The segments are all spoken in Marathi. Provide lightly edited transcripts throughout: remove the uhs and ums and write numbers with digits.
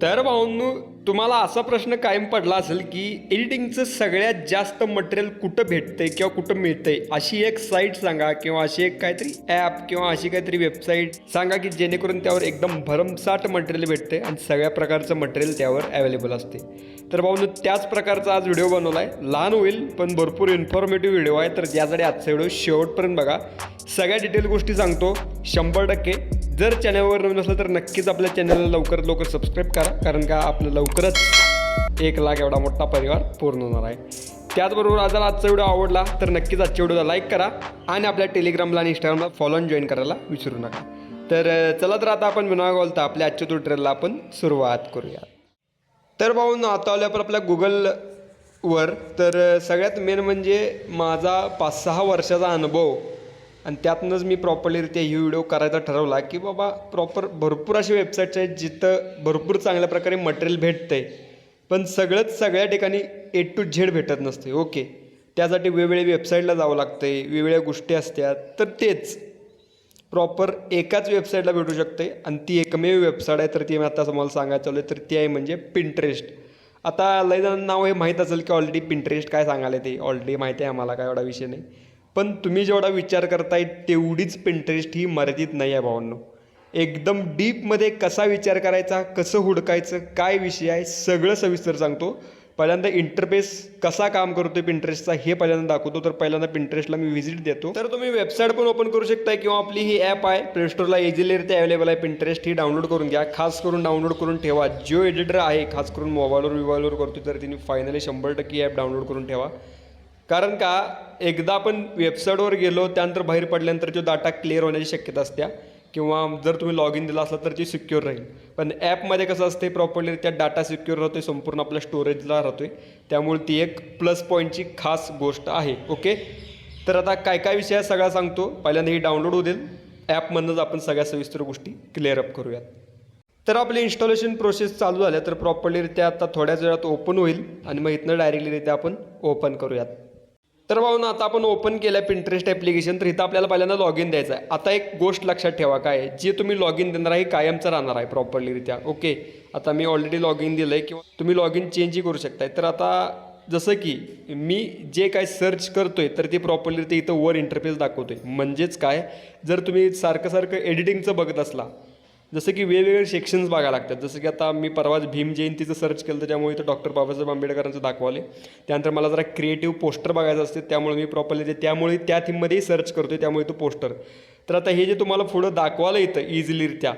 तर भाऊंनो, तुम्हाला असा प्रश्न कायम पडला असेल की एडिटिंगचं सगळ्यात जास्त मटेरियल कुठं भेटतंय किंवा कुठं मिळतंय, अशी एक साईट सांगा किंवा अशी एक काहीतरी ॲप किंवा अशी काहीतरी वेबसाईट सांगा की जेणेकरून त्यावर एकदम भरमसाठ मटेरियल भेटते आणि सगळ्या प्रकारचं मटेरियल त्यावर अवेलेबल असते. तर भाऊंनो, त्याच प्रकारचा आज व्हिडिओ बनवला आहे. लहान होईल पण भरपूर इन्फॉर्मेटिव्ह व्हिडिओ आहे. तर यासाठी आजचा व्हिडिओ शेवटपर्यंत बघा. सगळ्या डिटेल गोष्टी सांगतो 100%. जर चॅनलवर नवीन असलं तर नक्कीच आपल्या चॅनलला लवकरात लवकर सबस्क्राईब करा, कारण का आपलं लवकरच 1 लाख एवढा मोठा परिवार पूर्ण होणार आहे. त्याचबरोबर जर आजचा व्हिडिओ आवडला तर नक्कीच आजच्या व्हिडिओला लाईक करा आणि आपल्या टेलिग्रामला आणि इंस्टाग्रामला फॉलो आणि जॉईन करायला विसरू नका. तर चला, तर आता आपण विना बोलता आपल्या आजच्या ट्युटोरियलला आपण सुरुवात करूया. तर भाऊ, आता आलो आपण आपल्या गुगलवर. तर सगळ्यात मेन म्हणजे माझा 5-6 वर्षाचा अनुभव, आणि त्यातूनच मी प्रॉपरलीरित्या ही व्हिडिओ करायचा ठरवला की बाबा भरपूर अशी वेबसाईट्स आहेत जिथं भरपूर चांगल्या प्रकारे मटेरियल भेटतं आहे, पण सगळ्या ठिकाणी A to Z भेटत नसते. ओके, त्यासाठी वेगवेगळ्या वेबसाईटला जावं लागतं आहे, वेगवेगळ्या गोष्टी असतात. तर तेच प्रॉपर एकाच वेबसाईटला भेटू शकते आणि ती एकमेव वेबसाईट आहे. तर ती मी आता तुम्हाला सांगायचं चालू आहे, तर ती आहे म्हणजे पिंटरेस्ट. आता लय जणांना नाव हे माहीत असेल की ऑलरेडी पिंटरेस्ट काय सांगायला ते ऑलरेडी माहिती आहे आम्हाला, काय एवढा विषय नाही. पण तुम्ही जेवढा विचार करताय तेवढीच पिंटरेस्ट ही मर्यादित नाही आहे भावांनो. एकदम डीपमध्ये कसा विचार करायचा, कसं हुडकायचं, काय विषय आहे, सगळं सविस्तर सांगतो. पहिल्यांदा इंटरफेस कसा काम करतोय पिंटरेस्टचा हे पहिल्यांदा दाखवतो. तर पहिल्यांदा पिंटरेस्टला मी व्हिजिट देतो. तर तुम्ही वेबसाईट पण ओपन करू शकता किंवा आपली ही ॲप आहे प्ले स्टोरला इझिलीरित्या अवेलेबल आहे. पिंटरेस्ट ही डाउनलोड करून घ्या. खास करून डाउनलोड करून ठेवा. जो एडिटर आहे खास करून मोबाईलवर करतो तर तिने फायनली 100% ॲप डाउनलोड करून ठेवा. कारण का एकदा आपण वेबसाईटवर गेलो त्यानंतर बाहेर पडल्यानंतर जो डाटा क्लिअर होण्याची शक्यता असते, किंवा जर तुम्ही लॉग इन दिला असला तर ती सिक्युअर राहील. पण ॲपमध्ये कसं असते प्रॉपरली त्या डाटा सिक्युअर राहतो आहे, संपूर्ण आपल्या स्टोरेजला राहतो आहे. त्यामुळे ती एक प्लस पॉईंटची खास गोष्ट आहे. ओके, तर आता काय काय विषय आहे सगळा सांगतो. पहिल्यांदा ही डाउनलोड होऊ देईल. ॲपमधूनच आपण सगळ्या सविस्तर गोष्टी क्लिअर अप करूयात. तर आपली इन्स्टॉलेशन प्रोसेस चालू झाल्या तर प्रॉपरलीरित्या आता थोड्याच वेळात ओपन होईल आणि मग इथनं डायरेक्टलीरित्या आपण ओपन करूयात. तर भाऊ, आता आपण ओपन केलं आहे पिंटरेस्ट ॲप्लिकेशन. तर इथं आपल्याला पहिल्यांदा लॉग इन द्यायचं आहे. आता एक गोष्ट लक्षात ठेवा, काय जे तुम्ही लॉग इन देणार आहे कायमचं राहणार आहे प्रॉपरलीरित्या. ओके, आता मी ऑलरेडी लॉग इन दिलं आहे किंवा तुम्ही लॉग इन चेंजही करू शकताय. तर आता जसं की मी जे काय सर्च करतोय तर ते प्रॉपरलीरित्या इथं वर इंटरफेस दाखवतोय. म्हणजेच काय, जर तुम्ही सारखं एडिटिंगचं बघत असला, जसं की वेगवेगळे सेक्शन्स बघायला लागतात. जसं की आता मी परवाच भीम जयंतीचं सर्च केलं तर त्यामुळे इथं डॉक्टर बाबासाहेब आंबेडकरांचं दाखवले. त्यानंतर मला जरा क्रिएटिव्ह पोस्टर बघायचं असते, त्यामुळे मी प्रॉपरली त्यामुळे त्या थीममध्येही सर्च करतो, त्यामुळे तो पोस्टर. तर आता हे जे तुम्हाला पुढं दाखवायला येतं इझिलीरित्या,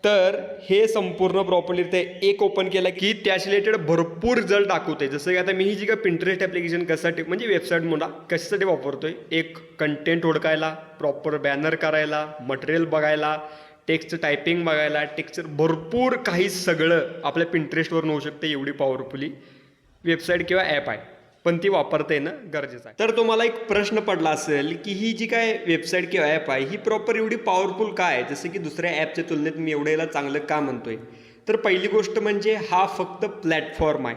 तर हे संपूर्ण प्रॉपरलीरित्या एक ओपन केलं की त्याशी रिलेटेड भरपूर रिझल्ट दाखवते. जसं की आता मी ही जी काय पिंटरेस्ट ॲप्लिकेशन कशासाठी म्हणजे वेबसाईट म्हणा कशासाठी वापरतोय, एक कंटेंट हुडकायला, प्रॉपर बॅनर करायला, मटेरियल बघायला, टेक्स्टचं टायपिंग बघायला, टेक्स्टचं भरपूर काही सगळं आपल्या पिंटरेस्टवरून होऊ शकते. एवढी पॉवरफुली वेबसाईट किंवा ॲप आहे, पण ती वापरता येणं गरजेचं आहे. तर तुम्हाला एक प्रश्न पडला असेल की ही जी काय वेबसाईट किंवा ॲप आहे ही प्रॉपर एवढी पॉवरफुल काय आहे, जसं की दुसऱ्या ॲपच्या तुलनेत मी एवढ्याला चांगलं का म्हणतोय. तर पहिली गोष्ट म्हणजे हा फक्त प्लॅटफॉर्म आहे.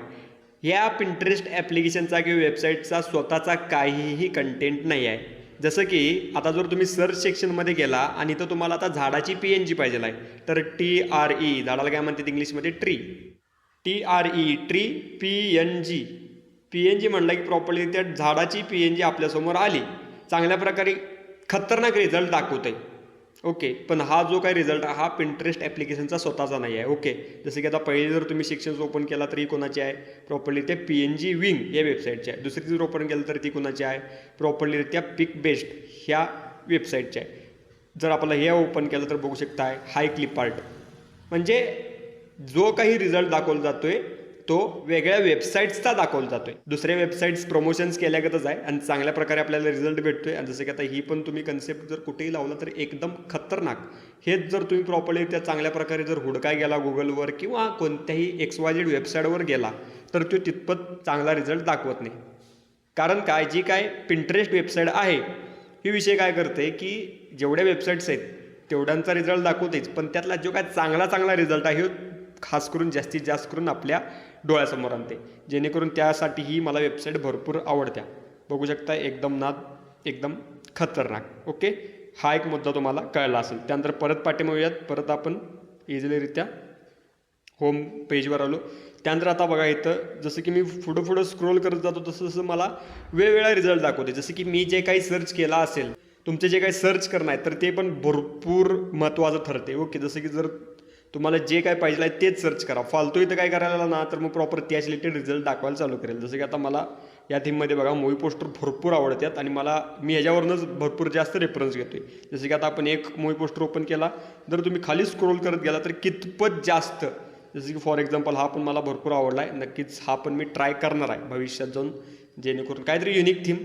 ह्या पिंटरेस्ट ॲप्लिकेशनचा किंवा वेबसाईटचा स्वतःचा काहीही कंटेंट नाही आहे. जसं की आता जर तुम्ही सर्च सेक्शनमध्ये गेला आणि इथं तुम्हाला आता झाडाची PNG पाहिजे आहे, तर TRE, झाडाला काय म्हणतात इंग्लिशमध्ये ट्री, TRE ट्री PNG म्हणलं की प्रॉपरली त्या झाडाची PNG आपल्यासमोर आली. चांगल्या प्रकारे खतरनाक रिझल्ट दाखवते. ओके, पण हा जो काही रिझल्ट हा पिंटरेस्ट ॲप्लिकेशनचा स्वतःचा नाही आहे. ओके, जसं की आता पहिले जर तुम्ही सेक्शन्स ओपन केला तरी कोणाची आहे प्रॉपरली त्या PNG विंग या वेबसाईटची आहे. दुसरी जर ओपन केलं तर ती कोणाची आहे प्रॉपरलीरित्या पिकबेस्ट ह्या वेबसाईटची आहे. जर आपल्याला हे ओपन केलं तर बघू शकता हाय क्लिप आर्ट. म्हणजे जो काही रिझल्ट दाखवला जातोय तो वेगळ्या वेबसाईट्सचा दाखवला जातोय. दुसऱ्या वेबसाईट्स प्रमोशन्स केल्यागतच आहे आणि चांगल्या प्रकारे आपल्याला रिझल्ट भेटतोय. आणि जसं की आता ही पण तुम्ही कन्सेप्ट जर कुठेही लावला तर एकदम खतरनाक. हेच जर तुम्ही प्रॉपरली त्या चांगल्या प्रकारे जर हुडकाय गेला गुगलवर किंवा कोणत्याही XYZ वेबसाईटवर गेला तर तो तितपत चांगला रिझल्ट दाखवत नाही. कारण काय, जी काय पिंटरेस्ट वेबसाईट आहे ही विषय काय करते की जेवढ्या वेबसाईट्स आहेत तेवढ्यांचा रिझल्ट दाखवतेच, पण त्यातला जो काय चांगला रिझल्ट आहे खास करून जास्तीत जास्त करून आपल्या डोळ्यासमोर आणते. जेणेकरून त्यासाठी ही मला वेबसाईट भरपूर आवडत्या. बघू शकता एकदम खतरनाक. ओके, हा एक मुद्दा तुम्हाला कळला असेल. त्यानंतर परत पाठीमागूयात. परत आपण इझिलीरित्या होम पेजवर आलो. त्यानंतर आता बघा इथं जसं की मी पुढं स्क्रोल करत जातो तसं तसं मला वेगवेगळा रिझल्ट दाखवते. जसं की मी जे काही सर्च केला असेल, तुमचे जे काही सर्च करणं आहे तर ते पण भरपूर महत्त्वाचं ठरते. ओके, जसं की जर तुम्हाला जे काय पाहिजे आहे तेच सर्च करा. फालतू इथं काय करायला ना तर मग प्रॉपर त्या रिलेटेड रिझल्ट दाखवायला चालू करेल. जसं की आता मला या थीममध्ये बघा मूवी पोस्टर भरपूर आवडतात आणि मी ह्याच्यावरूनच भरपूर जास्त रेफरन्स घेतोय. जसं की आता आपण एक मूवी पोस्टर ओपन केला, जर तुम्ही खाली स्क्रोल करत गेला तर कितपत जास्त, जसं की फॉर एक्झाम्पल हा पण मला भरपूर आवडला आहे. नक्कीच हा पण मी ट्राय करणार आहे भविष्यात जाऊन, जेणेकरून काहीतरी युनिक थीम,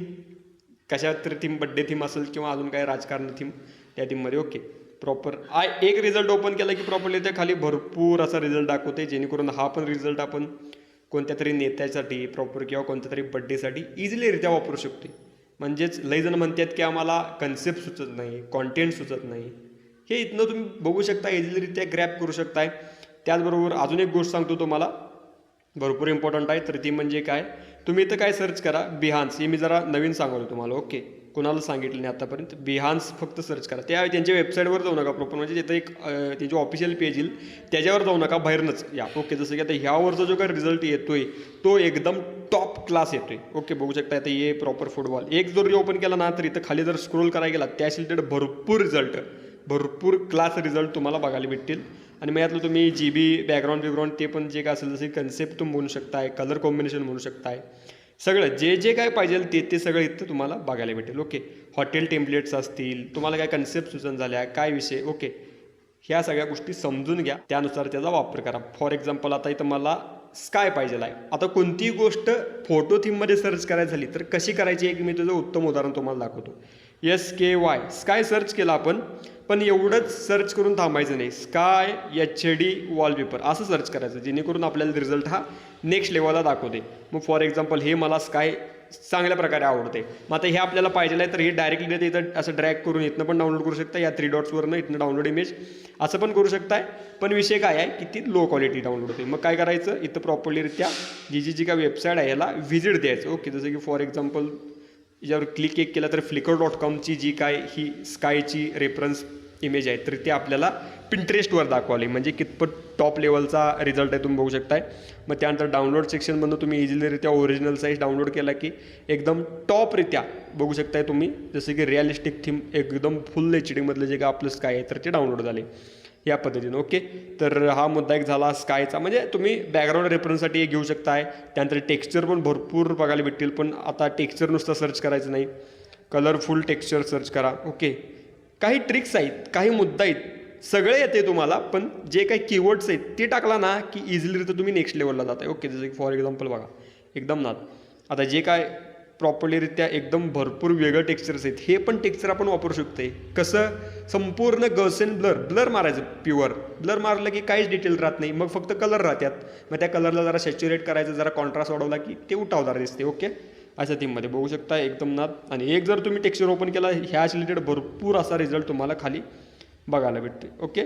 कशात तरी थीम, बड्डे थीम असेल किंवा अजून काही राजकारण थीम त्या थीममध्ये. ओके, प्रॉपर एक रिझल्ट ओपन केला की प्रॉपरली त्या खाली भरपूर असा रिझल्ट दाखवते, जेणेकरून हा पण रिझल्ट आपण कोणत्या तरी नेत्यासाठी प्रॉपर किंवा कोणत्या तरी बड्डेसाठी इझिलीरित्या वापरू शकतो. म्हणजेच लई जण म्हणतात की आम्हाला कन्सेप्ट सुचत नाही, कॉन्टेंट सुचत नाही, हे इथनं तुम्ही बघू शकता, इझिलीरित्या ग्रॅप करू शकताय. त्याचबरोबर अजून एक गोष्ट सांगतो तुम्हाला, भरपूर इम्पॉर्टंट आहे. तर ती म्हणजे काय, तुम्ही इथं काय सर्च करा, बिहान्स, हे मी जरा नवीन सांगतो तुम्हाला. ओके, कोणाला सांगितलं नाही आतापर्यंत, बिहान्स फक्त सर्च करा. त्यांच्या वेबसाईटवर जाऊ नका प्रॉपर, म्हणजे तिथं एक त्यांची ऑफिशियल पेज येईल त्याच्यावर जाऊ नका, बाहेरनंच या. ओके, जसं की आता ह्यावरचा जो काय रिझल्ट येतोय तो एकदम टॉप क्लास येतोय. ओके, बघू शकता आता ये प्रॉपर फुटबॉल. एक जर ओपन केला ना तर इथं खाली जर स्क्रोल करायला गेला त्या रिलेटेड भरपूर क्लास रिझल्ट तुम्हाला बघायला भेटतील. आणि मग यातलं तुम्ही बॅकग्राऊंड ते पण जे काय असेल, जसे कन्सेप्ट तुम्ही म्हणू शकताय, कलर कॉम्बिनेशन म्हणू शकताय, सगळं जे काय पाहिजे ते सगळं इथं तुम्हाला बघायला भेटेल. ओके, हॉटेल टेम्पलेट्स असतील, तुम्हाला काय कन्सेप्ट सूचन झाल्या, काय विषय, ओके, ह्या सगळ्या गोष्टी समजून घ्या, त्यानुसार त्याचा वापर करा. फॉर एक्झाम्पल आता इथं मला स्काय पाहिजे आहे. आता कोणतीही गोष्ट फोटो थीममध्ये सर्च करायची झाली तर कशी करायची आहे की मी तुझं उत्तम उदाहरण तुम्हाला दाखवतो. SKY स्काय सर्च केला आपण, पण एवढंच सर्च करून थांबायचं नाही. स्काय HD वॉलपेपर असं सर्च करायचं, जेणेकरून आपल्याला रिझल्ट हा नेक्स्ट लेवलला दाखवते. मग फॉर एक्झाम्पल हे मला स्काय चांगल्या प्रकारे आवडते. मग आता हे आपल्याला पाहिजे आहे तर हे डायरेक्टली इथं असं ड्रॅग करून इथनं पण डाउनलोड करू शकता, या 3 डॉट्सवरनं इथनं डाउनलोड इमेज असं पण करू शकताय. पण विषय काय आहे की ती लो क्वालिटी डाउनलोड होते. मग काय करायचं, इथं प्रॉपरलीरित्या जी काय वेबसाईट आहे याला व्हिजिट द्यायचं. ओके, जसं की फॉर एक्झाम्पल याच्यावर क्लिक एक केला तर flickr.comची जी काय ही स्कायची रेफरन्स इमेज आहे तर ती आपल्याला पिंटरेस्टवर दाखवली, म्हणजे कितपत टॉप लेवलचा रिझल्ट आहे तुम्ही बघू शकताय. मग त्यानंतर डाउनलोड सेक्शनमधून तुम्ही इझिलीरित्या ओरिजिनल साईज डाउनलोड केला की एकदम टॉपरित्या बघू शकताय तुम्ही, जसं की रिअलिस्टिक थीम एकदम फुल HD मधलं जे काय आपलं स्काय आहे तर ते डाउनलोड झाले या पद्धतीने. ओके, तर हा मुद्दा एक झाला स्कायचा. म्हणजे तुम्ही बॅकग्राऊंड रेफरन्ससाठी हे घेऊ शकताय. त्यानंतर टेक्स्चर पण भरपूर बघायला भेटतील, पण आता टेक्स्चर नुसतं सर्च करायचं नाही, कलरफुल टेक्स्चर सर्च करा. ओके, काही ट्रिक्स आहेत, काही मुद्दा आहेत, सगळे येते तुम्हाला, पण जे काही कीवर्ड्स आहेत ते टाकला ना की इझिलीरित्या तुम्ही नेक्स्ट लेवलला जाताय. ओके, जसं की फॉर एक्झाम्पल बघा एकदम नाद, आता जे काय प्रॉपरलीरित्या एकदम भरपूर वेगळं टेक्स्चर्स आहेत, हे पण टेक्स्चर आपण वापरू शकतोय. कसं, संपूर्ण गॉसियन ब्लर मारायचं, प्युअर ब्लर मारलं की काहीच डिटेल राहत नाही, मग फक्त कलर राहतात. मग त्या कलरला जरा सॅच्युरेट करायचं, जरा कॉन्ट्रास्ट वाढवला की ते उठावदार दिसते. ओके, अशा थीममध्ये बघू शकता एकदम नाद. आणि एक जर तुम्ही टेक्स्चर ओपन केला ह्या रिलेटेड भरपूर असा रिझल्ट तुम्हाला खाली बघायला भेटते. ओके,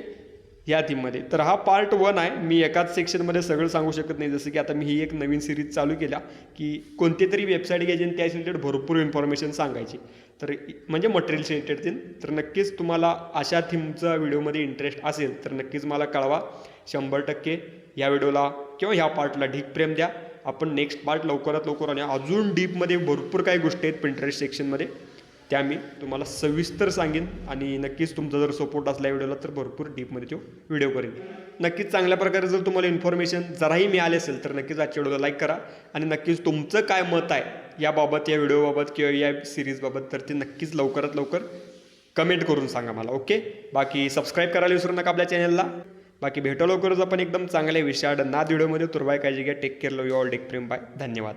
ह्या थीममध्ये. तर हा पार्ट 1 आहे. मी एकाच सेक्शनमध्ये सगळं सांगू शकत नाही. जसं की आता मी ही एक नवीन सिरीज चालू केल्या की कोणती तरी वेबसाईट घ्यायची आणि त्या रिलेटेड भरपूर इन्फॉर्मेशन सांगायची, तर म्हणजे मटेरियल्स रिलेटेड. तर नक्कीच तुम्हाला अशा थीमचा व्हिडिओमध्ये इंटरेस्ट असेल तर नक्कीच मला कळवा. 100% या व्हिडिओला किंवा ह्या पार्टला ढीक प्रेम द्या. आपण नेक्स्ट पार्ट लवकरात लवकर आणि अजून डीपमध्ये भरपूर काही गोष्टी आहेत पिंटरेस्ट सेक्शनमध्ये, त्या मी तुम्हाला सविस्तर सांगेन. आणि नक्कीच तुमचा जर सपोर्ट असला व्हिडिओला तर भरपूर डीपमध्ये तो व्हिडिओ करेन. नक्कीच चांगल्या प्रकारे जर तुम्हाला इन्फॉर्मेशन जराही मिळाली असेल तर नक्कीच आजच्या व्हिडिओला लाईक करा. आणि नक्कीच तुमचं काय मत आहे याबाबत, या व्हिडिओबाबत किंवा या सिरीजबाबत, तर ते नक्कीच लवकरात लवकर कमेंट करून सांगा मला. ओके, बाकी सबस्क्राईब करायला विसरू नका आपल्या चॅनलला. बाकी भेटू लवकरच आपण एकदम चांगल्या विषयाड नाद व्हिडिओमध्ये. तुर्बाय काळजी घ्या. Take care. Love you all. Take प्रेम. बाय. धन्यवाद.